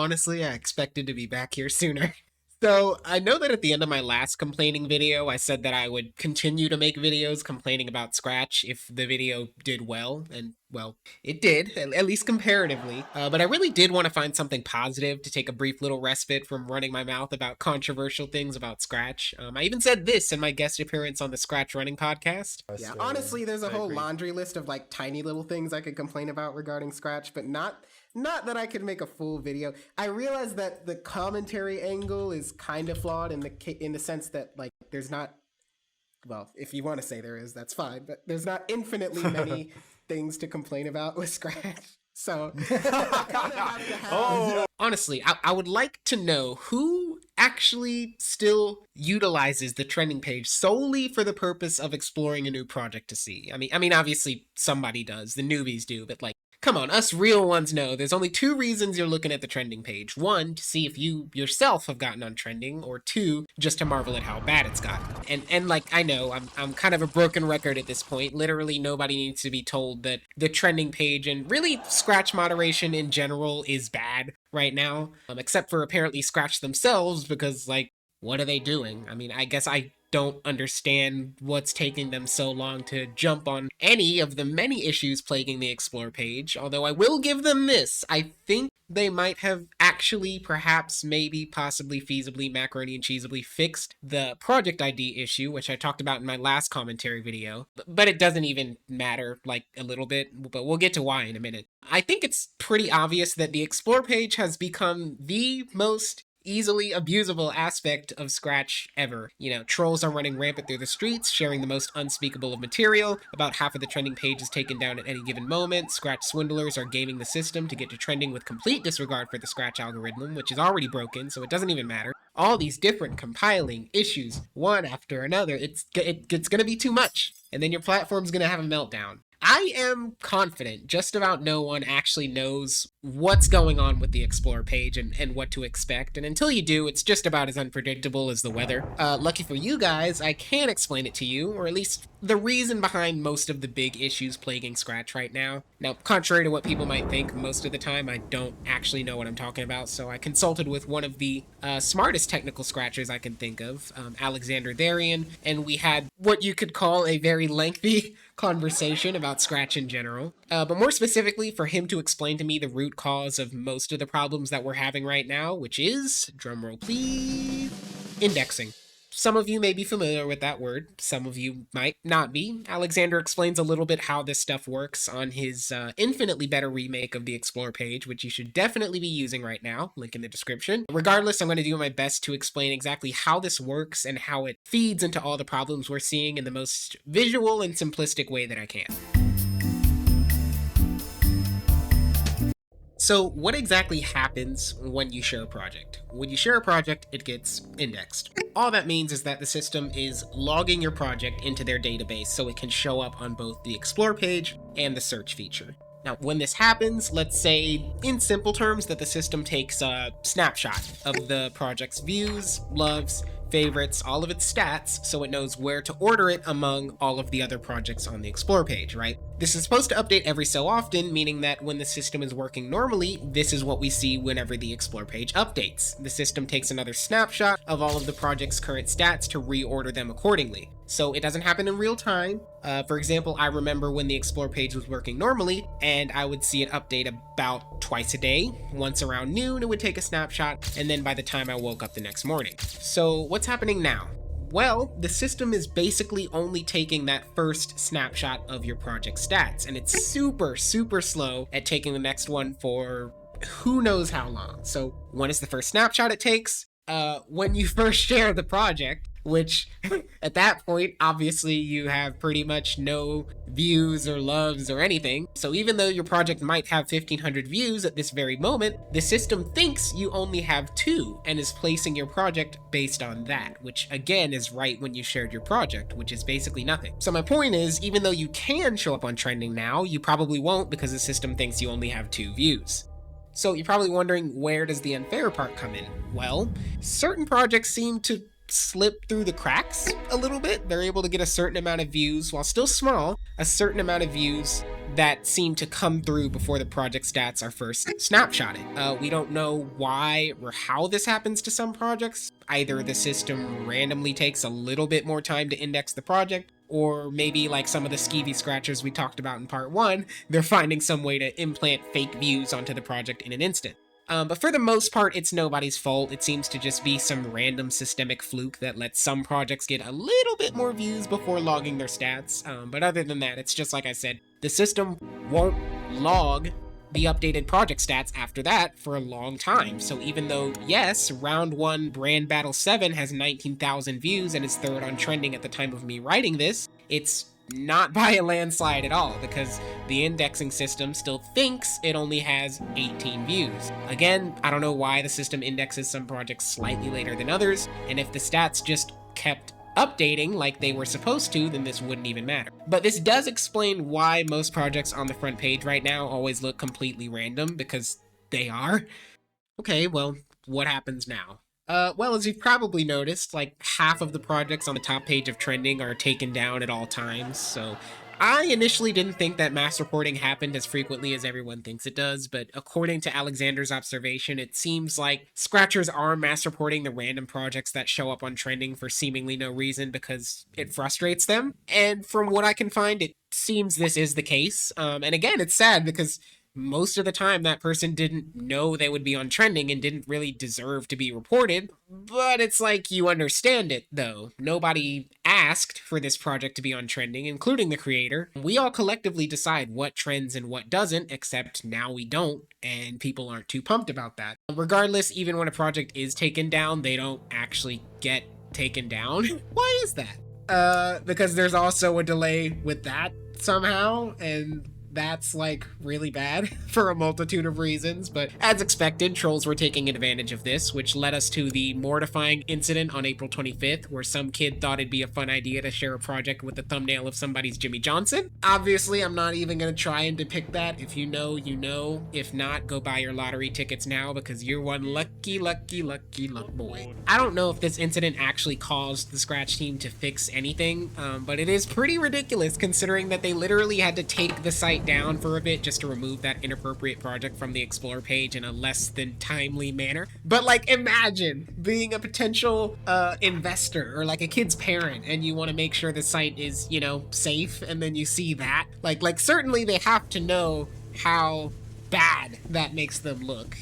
honestly, I expected to be back here sooner. So, I know that at the end of my last complaining video, I said that I would continue to make videos complaining about Scratch if the video did well, and, well, it did, at least comparatively. But I really did want to find something positive to take a brief little respite from running my mouth about controversial things about Scratch. I even said this in my guest appearance on the Scratch Running podcast. Yeah, honestly, there's a whole laundry list of like tiny little things I could complain about regarding Scratch, but not that I could make a full video. I realize that the commentary angle is kind of flawed in the sense that like there's not, well, if you want to say there is, that's fine, but there's not infinitely many things to complain about with Scratch. So I kind of have to have. Honestly, I would like to know who actually still utilizes the trending page solely for the purpose of exploring a new project to see. I mean, obviously somebody does, the newbies do, but like, come on, us real ones know there's only two reasons you're looking at the trending page. One, to see if you yourself have gotten on trending, or two, just to marvel at how bad it's gotten. And like, I know, I'm kind of a broken record at this point. Literally nobody needs to be told that the trending page and really Scratch moderation in general is bad right now. Except for apparently Scratch themselves, because like, what are they doing? I mean, I guess I don't understand what's taking them so long to jump on any of the many issues plaguing the Explore page, although I will give them this. I think they might have actually, perhaps, maybe, possibly, feasibly, macaroni and cheesably fixed the project ID issue, which I talked about in my last commentary video, but it doesn't even matter, like, a little bit, but we'll get to why in a minute. I think it's pretty obvious that the Explore page has become the most easily abusable aspect of Scratch ever. You know, trolls are running rampant through the streets, sharing the most unspeakable of material. About half of the trending page is taken down at any given moment. Scratch swindlers are gaming the system to get to trending with complete disregard for the Scratch algorithm, which is already broken, so it doesn't even matter. All these different compiling issues, one after another, it's gonna be too much, and then your platform's gonna have a meltdown. I am confident just about no one actually knows what's going on with the Explore page and what to expect, and until you do, it's just about as unpredictable as the weather. Lucky for you guys, I can explain it to you, or at least the reason behind most of the big issues plaguing Scratch right now. Now, contrary to what people might think, most of the time I don't actually know what I'm talking about, so I consulted with one of the smartest technical Scratchers I can think of, Alexander Therian, and we had what you could call a very lengthy conversation about Scratch in general, but more specifically for him to explain to me the root cause of most of the problems that we're having right now, which is, drumroll please, indexing. Some of you may be familiar with that word, some of you might not be. Alexander explains a little bit how this stuff works on his infinitely better remake of the Explore page, which you should definitely be using right now, link in the description. Regardless, I'm going to do my best to explain exactly how this works and how it feeds into all the problems we're seeing in the most visual and simplistic way that I can. So what exactly happens when you share a project? When you share a project, it gets indexed. All that means is that the system is logging your project into their database so it can show up on both the Explore page and the search feature. Now, when this happens, let's say, in simple terms, that the system takes a snapshot of the project's views, loves, favorites, all of its stats, so it knows where to order it among all of the other projects on the Explore page, right? This is supposed to update every so often, meaning that when the system is working normally, this is what we see whenever the Explore page updates. The system takes another snapshot of all of the project's current stats to reorder them accordingly. So it doesn't happen in real time. For example, I remember when the Explore page was working normally, and I would see it update about twice a day. Once around noon, it would take a snapshot, and then by the time I woke up the next morning. So what's happening now? Well, the system is basically only taking that first snapshot of your project stats, and it's super, super slow at taking the next one for who knows how long. So when is the first snapshot it takes? When you first share the project, which at that point, obviously you have pretty much no views or loves or anything. So even though your project might have 1,500 views at this very moment, the system thinks you only have 2 and is placing your project based on that, which again is right when you shared your project, which is basically nothing. So my point is, even though you can show up on trending now, you probably won't because the system thinks you only have 2 views. So you're probably wondering, where does the unfair part come in? Well, certain projects seem to slip through the cracks a little bit. They're able to get a certain amount of views, while still small, a certain amount of views that seem to come through before the project stats are first snapshotted. We don't know why or how this happens to some projects. Either the system randomly takes a little bit more time to index the project, or maybe like some of the skeevy scratchers we talked about in part 1, they're finding some way to implant fake views onto the project in an instant. But for the most part, it's nobody's fault. It seems to just be some random systemic fluke that lets some projects get a little bit more views before logging their stats. But other than that, it's just like I said, the system won't log the updated project stats after that for a long time. So even though, yes, round 1 Brand Battle 7 has 19,000 views and is third on trending at the time of me writing this, it's not by a landslide at all, because the indexing system still thinks it only has 18 views. Again, I don't know why the system indexes some projects slightly later than others, and if the stats just kept updating like they were supposed to, then this wouldn't even matter. But this does explain why most projects on the front page right now always look completely random, because they are. Okay, well, what happens now? Well, as you've probably noticed, like half of the projects on the top page of trending are taken down at all times, so I initially didn't think that mass reporting happened as frequently as everyone thinks it does, but according to Alexander's observation, it seems like scratchers are mass reporting the random projects that show up on trending for seemingly no reason because it frustrates them. And from what I can find, it seems this is the case. And again, it's sad because most of the time that person didn't know they would be on trending and didn't really deserve to be reported. But it's like, you understand it though. Nobody asked for this project to be on trending, including the creator. We all collectively decide what trends and what doesn't, except now we don't, and people aren't too pumped about that. Regardless, even when a project is taken down, they don't actually get taken down. Why is that? Because there's also a delay with that somehow, and that's like really bad for a multitude of reasons, but as expected, trolls were taking advantage of this, which led us to the mortifying incident on April 25th, where some kid thought it'd be a fun idea to share a project with the thumbnail of somebody's Jimmy Johnson. Obviously, I'm not even gonna try and depict that. If you know, you know. If not, go buy your lottery tickets now, because you're one lucky boy. I don't know if this incident actually caused the Scratch team to fix anything, but it is pretty ridiculous considering that they literally had to take the site down for a bit just to remove that inappropriate project from the Explore page in a less than timely manner. But like, imagine being a potential investor or like a kid's parent, and you want to make sure the site is, you know, safe, and then you see that. Like certainly they have to know how bad that makes them look.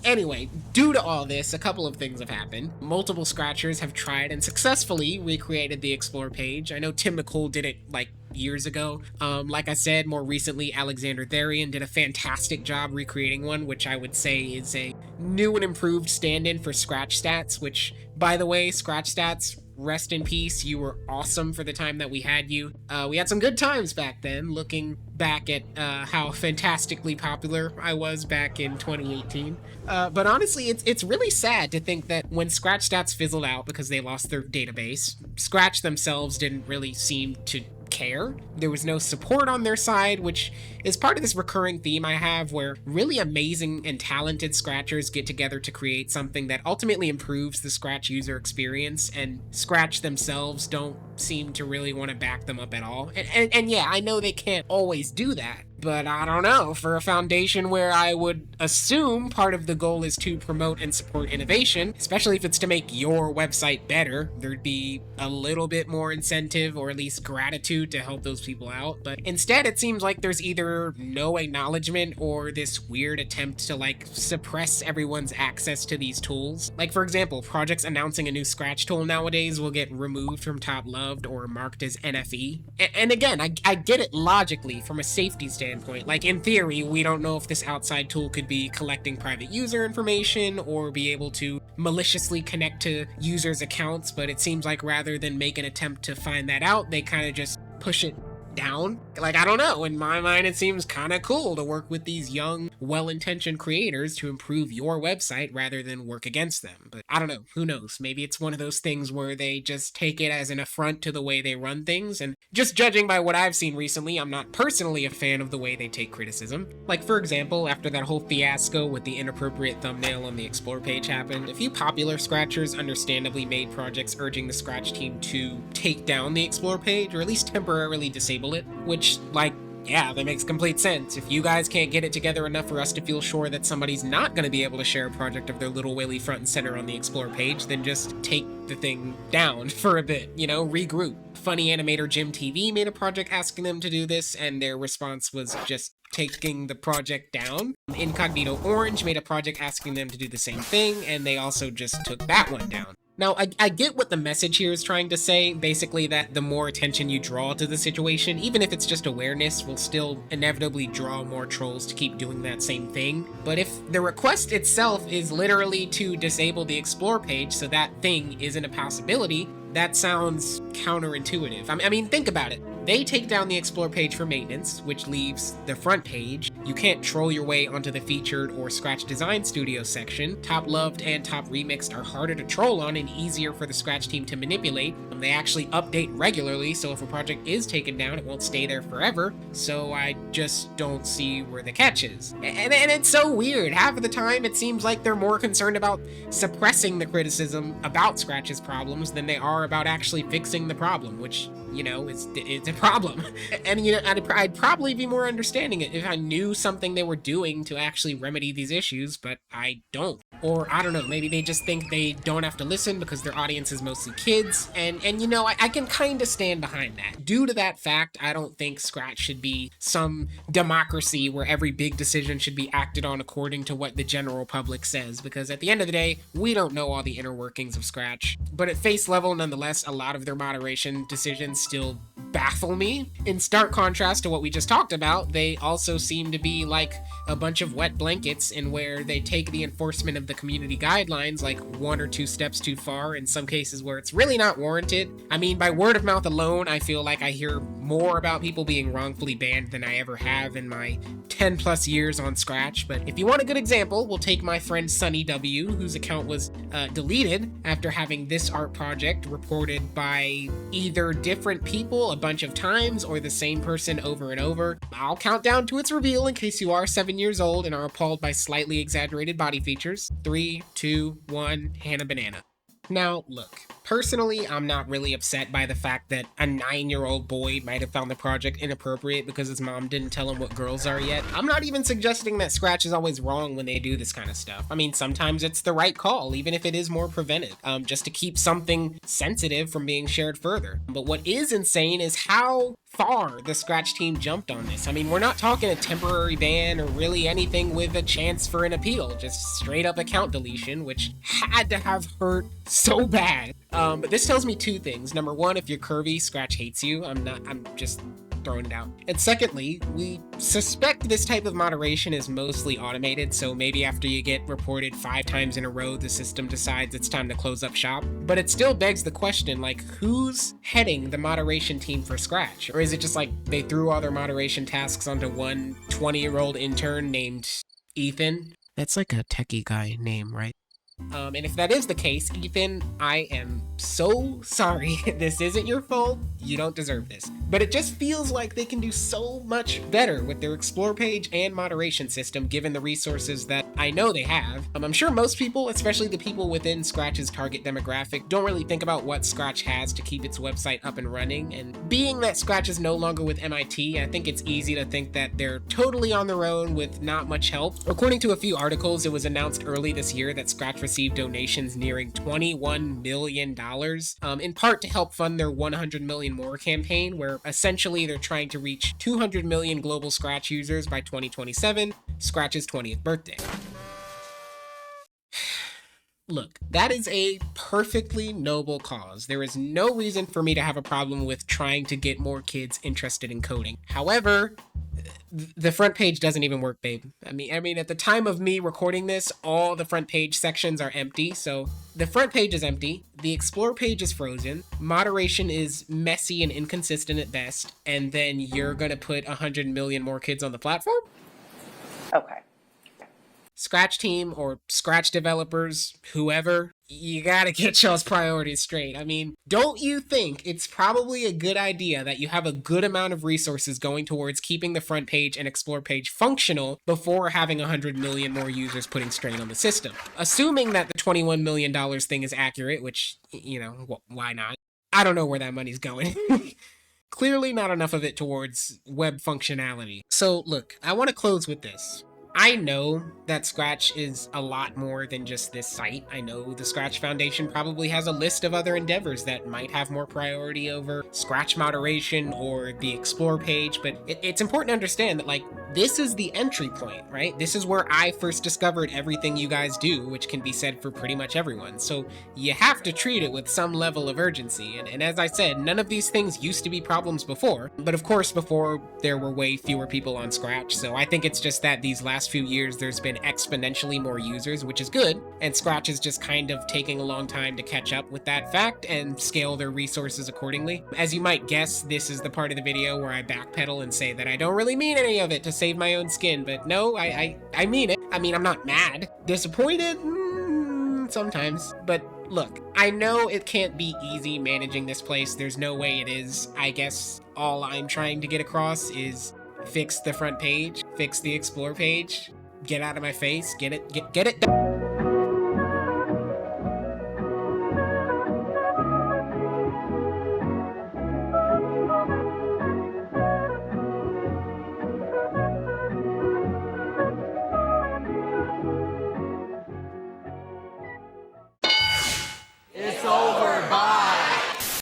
Anyway, due to all this, a couple of things have happened. Multiple scratchers have tried and successfully recreated the Explore page. I know Tim McCool did it like years ago. Like I said, more recently, Alexander Therian did a fantastic job recreating one, which I would say is a new and improved stand-in for Scratch Stats, which, by the way, Scratch Stats, rest in peace. You were awesome for the time that we had you. We had some good times back then, looking back at how fantastically popular I was back in 2018. But honestly, it's really sad to think that when Scratch Stats fizzled out because they lost their database, Scratch themselves didn't really seem to care. There was no support on their side, which is part of this recurring theme I have where really amazing and talented scratchers get together to create something that ultimately improves the Scratch user experience, and Scratch themselves don't seem to really want to back them up at all. And yeah, I know they can't always do that, but I don't know, for a foundation where I would assume part of the goal is to promote and support innovation, especially if it's to make your website better, there'd be a little bit more incentive or at least gratitude to help those people out. But instead, it seems like there's either no acknowledgement or this weird attempt to like suppress everyone's access to these tools. Like, for example, projects announcing a new Scratch tool nowadays will get removed from Top Loved or marked as NFE. And again, I get it logically from a safety standpoint. Like, in theory, we don't know if this outside tool could be collecting private user information or be able to maliciously connect to users' accounts, but it seems like rather than make an attempt to find that out, they kind of just push it down? Like, I don't know. In my mind, it seems kind of cool to work with these young, well-intentioned creators to improve your website rather than work against them. But I don't know. Who knows? Maybe it's one of those things where they just take it as an affront to the way they run things. And just judging by what I've seen recently, I'm not personally a fan of the way they take criticism. Like, for example, after that whole fiasco with the inappropriate thumbnail on the Explore page happened, a few popular Scratchers understandably made projects urging the Scratch team to take down the Explore page, or at least temporarily disable it, which, like, yeah, that makes complete sense. If you guys can't get it together enough for us to feel sure that somebody's not going to be able to share a project of their little Willy front and center on the Explore page, then just take the thing down for a bit, you know, regroup. Funny animator Jim TV made a project asking them to do this, and their response was just taking the project down. Incognito Orange made a project asking them to do the same thing, and they also just took that one down. Now, I get what the message here is trying to say, basically that the more attention you draw to the situation, even if it's just awareness, will still inevitably draw more trolls to keep doing that same thing. But if the request itself is literally to disable the Explore page so that thing isn't a possibility, that sounds counterintuitive. I mean, think about it. They take down the Explore page for maintenance, which leaves the front page. You can't troll your way onto the featured or Scratch Design Studio section. Top Loved and Top Remixed are harder to troll on and easier for the Scratch team to manipulate. They actually update regularly, so if a project is taken down, it won't stay there forever. So I just don't see where the catch is. And it's so weird. Half of the time, it seems like they're more concerned about suppressing the criticism about Scratch's problems than they are about actually fixing the problem, which, you know, it's a problem. And, you know, I'd probably be more understanding it if I knew something they were doing to actually remedy these issues, but I don't. Or, I don't know, maybe they just think they don't have to listen because their audience is mostly kids, and you know, I can kind of stand behind that. Due to that fact, I don't think Scratch should be some democracy where every big decision should be acted on according to what the general public says, because at the end of the day, we don't know all the inner workings of Scratch. But at face level, nonetheless, a lot of their moderation decisions still baffle me. In stark contrast to what we just talked about, they also seem to be like a bunch of wet blankets in where they take the enforcement of the community guidelines like one or two steps too far, in some cases where it's really not warranted. I mean, by word of mouth alone, I feel like I hear more about people being wrongfully banned than I ever have in my 10 plus years on Scratch. But if you want a good example, we'll take my friend Sunny W, whose account was deleted after having this art project reported by either different people a bunch of times or the same person over and over. I'll count down to its reveal in case you are 7 years old and are appalled by slightly exaggerated body features. 3, 2, 1, Hannah Banana. Now, look, personally, I'm not really upset by the fact that a 9-year-old boy might have found the project inappropriate because his mom didn't tell him what girls are yet. I'm not even suggesting that Scratch is always wrong when they do this kind of stuff. I mean, sometimes it's the right call, even if it is more preventive, just to keep something sensitive from being shared further. But what is insane is how far the Scratch team jumped on this. I mean, we're not talking a temporary ban or really anything with a chance for an appeal, just straight up account deletion, which had to have hurt so bad. But this tells me two things. Number one, if you're curvy, Scratch hates you. I'm just throwing it out. And secondly, we suspect this type of moderation is mostly automated, so maybe after you get reported 5 times in a row, the system decides it's time to close up shop. But it still begs the question, like, who's heading the moderation team for Scratch? Or is it just like they threw all their moderation tasks onto one 20-year-old intern named Ethan? That's like a techie guy name, right? And if that is the case, Ethan, I am so sorry. This isn't your fault. You don't deserve this. But it just feels like they can do so much better with their Explore page and moderation system given the resources that I know they have. I'm sure most people, especially the people within Scratch's target demographic, don't really think about what Scratch has to keep its website up and running. And being that Scratch is no longer with MIT, I think it's easy to think that they're totally on their own with not much help. According to a few articles, it was announced early this year that Scratch received donations nearing $21 million, in part to help fund their 100 million more campaign, where essentially they're trying to reach 200 million global Scratch users by 2027, Scratch's 20th birthday. Look, that is a perfectly noble cause. There is no reason for me to have a problem with trying to get more kids interested in coding. However, The front page doesn't even work, babe. I mean, at the time of me recording this, all the front page sections are empty. So the front page is empty. The explore page is frozen. Moderation is messy and inconsistent at best. And then you're gonna put 100 million more kids on the platform? Okay. Scratch team or Scratch developers, whoever, you gotta get y'all's priorities straight. I mean, don't you think it's probably a good idea that you have a good amount of resources going towards keeping the front page and explore page functional before having 100 million more users putting strain on the system? Assuming that the $21 million thing is accurate, which, you know, why not? I don't know where that money's going. Clearly not enough of it towards web functionality. So look, I want to close with this. I know that Scratch is a lot more than just this site. I know the Scratch Foundation probably has a list of other endeavors that might have more priority over Scratch moderation or the Explore page, but it's important to understand that, like, this is the entry point, right? This is where I first discovered everything you guys do, which can be said for pretty much everyone. So you have to treat it with some level of urgency. And as I said, none of these things used to be problems before. But of course, before there were way fewer people on Scratch. So I think it's just that these last few years there's been exponentially more users, which is good, and Scratch is just kind of taking a long time to catch up with that fact and scale their resources accordingly. As you might guess, this is the part of the video where I backpedal and say that I don't really mean any of it to save my own skin, but no, I mean it. I mean, I'm not mad. Disappointed? Sometimes. But look, I know it can't be easy managing this place. There's no way it is. I guess all I'm trying to get across is fix the front page, fix the explore page, get out of my face, get it done.